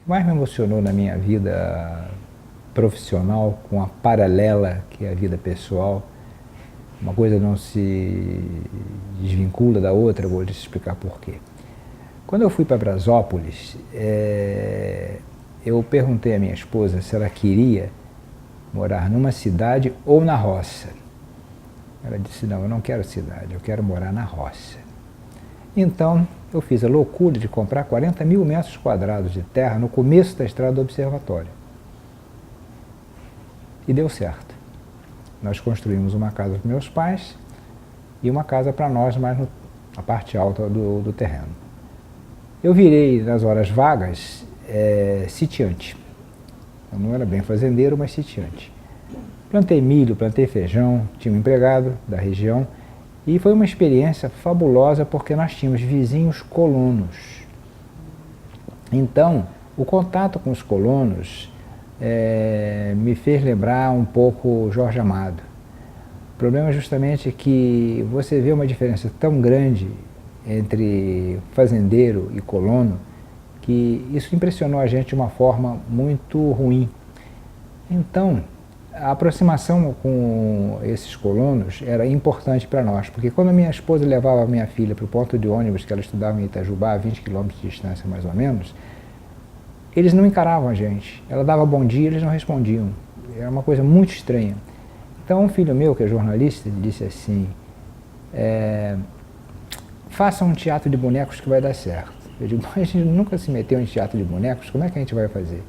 que mais me emocionou na minha vida profissional, com a paralela que é a vida pessoal, uma coisa não se desvincula da outra, vou te explicar por quê. Quando eu fui para Brasópolis, eu perguntei à minha esposa se ela queria morar numa cidade ou na roça. Ela disse, não, eu não quero cidade, eu quero morar na roça. Então, eu fiz a loucura de comprar 40 mil metros quadrados de terra no começo da estrada do observatório. E deu certo. Nós construímos uma casa para meus pais e uma casa para nós, mais na parte alta do terreno. Eu virei, nas horas vagas, sitiante. Eu não era bem fazendeiro, mas sitiante. Plantei milho, plantei feijão, tinha um empregado da região e foi uma experiência fabulosa porque nós tínhamos vizinhos colonos. Então, o contato com os colonos me fez lembrar um pouco Jorge Amado. O problema é justamente que você vê uma diferença tão grande entre fazendeiro e colono que isso impressionou a gente de uma forma muito ruim. Então, a aproximação com esses colonos era importante para nós, porque quando a minha esposa levava a minha filha para o ponto de ônibus que ela estudava em Itajubá, a 20 quilômetros de distância mais ou menos, eles não encaravam a gente. Ela dava bom dia, eles não respondiam. Era uma coisa muito estranha. Então, um filho meu, que é jornalista, ele disse assim, faça um teatro de bonecos que vai dar certo. Eu digo, mas a gente nunca se meteu em teatro de bonecos, como é que a gente vai fazer?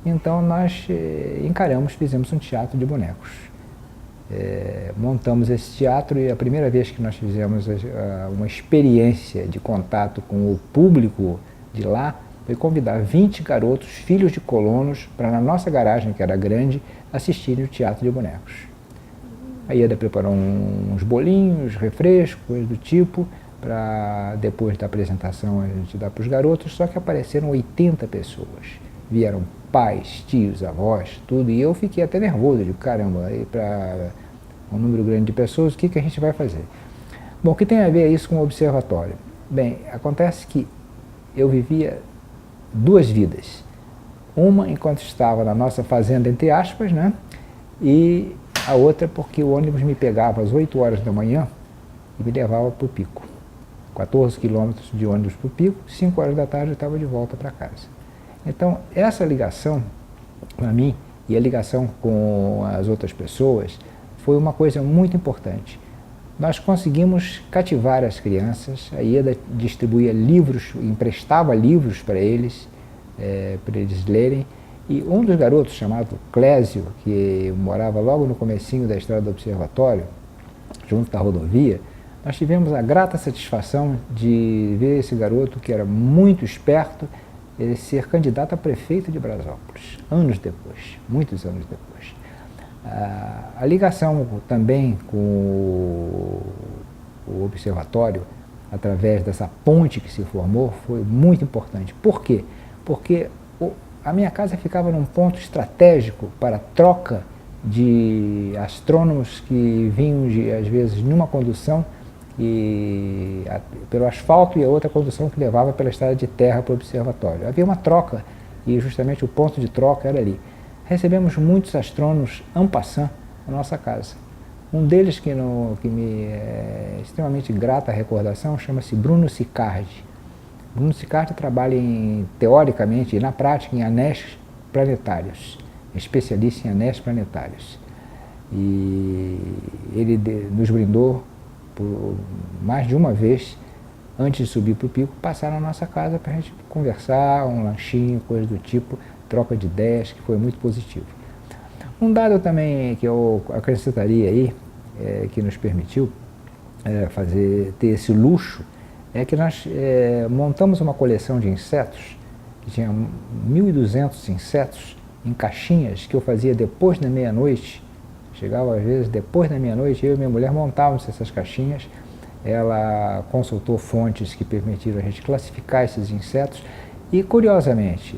Então nós encaramos, fizemos um teatro de bonecos. Montamos esse teatro e a primeira vez que nós fizemos uma experiência de contato com o público de lá foi convidar 20 garotos, filhos de colonos, para na nossa garagem, que era grande, assistirem o teatro de bonecos. A Ieda preparou uns bolinhos, refrescos, coisas do tipo, para depois da apresentação a gente dar para os garotos, só que apareceram 80 pessoas. Vieram pais, tios, avós, tudo, e eu fiquei até nervoso, de caramba, aí para um número grande de pessoas, o que a gente vai fazer? Bom, o que tem a ver isso com o observatório? Bem, acontece que eu vivia duas vidas. Uma enquanto estava na nossa fazenda, entre aspas, né? E a outra porque o ônibus me pegava às 8 horas da manhã e me levava para o Pico. 14 quilômetros de ônibus para o Pico, 5 horas da tarde eu estava de volta para casa. Então, essa ligação, para mim, e a ligação com as outras pessoas, foi uma coisa muito importante. Nós conseguimos cativar as crianças, a Ieda distribuía livros, emprestava livros para eles lerem, e um dos garotos, chamado Clésio, que morava logo no comecinho da estrada do observatório, junto da rodovia, nós tivemos a grata satisfação de ver esse garoto, que era muito esperto, ser candidato a prefeito de Brasópolis, anos depois, muitos anos depois. A ligação também com o observatório, através dessa ponte que se formou, foi muito importante. Por quê? Porque a minha casa ficava num ponto estratégico para a troca de astrônomos que vinham, às vezes, numa condução pelo asfalto e a outra condução que levava pela estrada de terra para o observatório. Havia uma troca e justamente o ponto de troca era ali. Recebemos muitos astrônomos en passant na nossa casa. Um deles que me é extremamente grata a recordação chama-se Bruno Sicardi. Bruno Sicardi trabalha teoricamente e na prática em anéis planetários, especialista em anéis planetários. E ele nos brindou por mais de uma vez, antes de subir para o Pico, passar na nossa casa para a gente conversar, um lanchinho, coisa do tipo, troca de ideias, que foi muito positivo. Um dado também que eu acrescentaria aí, que nos permitiu ter esse luxo, é que nós montamos uma coleção de insetos, que tinha 1.200 insetos em caixinhas, que eu fazia depois da meia-noite. Chegava às vezes depois da meia-noite, eu e minha mulher montávamos essas caixinhas. Ela consultou fontes que permitiram a gente classificar esses insetos e, curiosamente,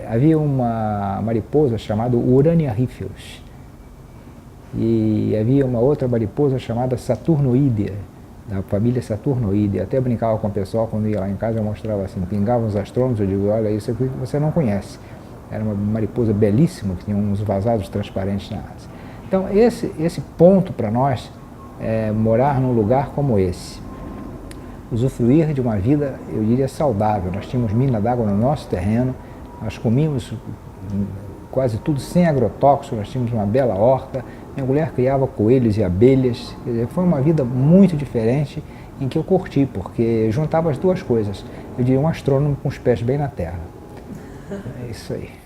havia uma mariposa chamada Urania rifilus e havia uma outra mariposa chamada Saturnoidea. da família Saturnoide. Até brincava com o pessoal quando ia lá em casa, eu mostrava assim, pingavam os astrônomos, eu digo, olha, isso aqui você não conhece. Era uma mariposa belíssima, que tinha uns vasados transparentes na asa. Então esse ponto para nós é morar num lugar como esse. Usufruir de uma vida, eu diria, saudável. Nós tínhamos mina d'água no nosso terreno, nós comíamos quase tudo sem agrotóxico, nós tínhamos uma bela horta, minha mulher criava coelhos e abelhas. Quer dizer, foi uma vida muito diferente em que eu curti, porque juntava as duas coisas. Eu diria um astrônomo com os pés bem na terra. É isso aí.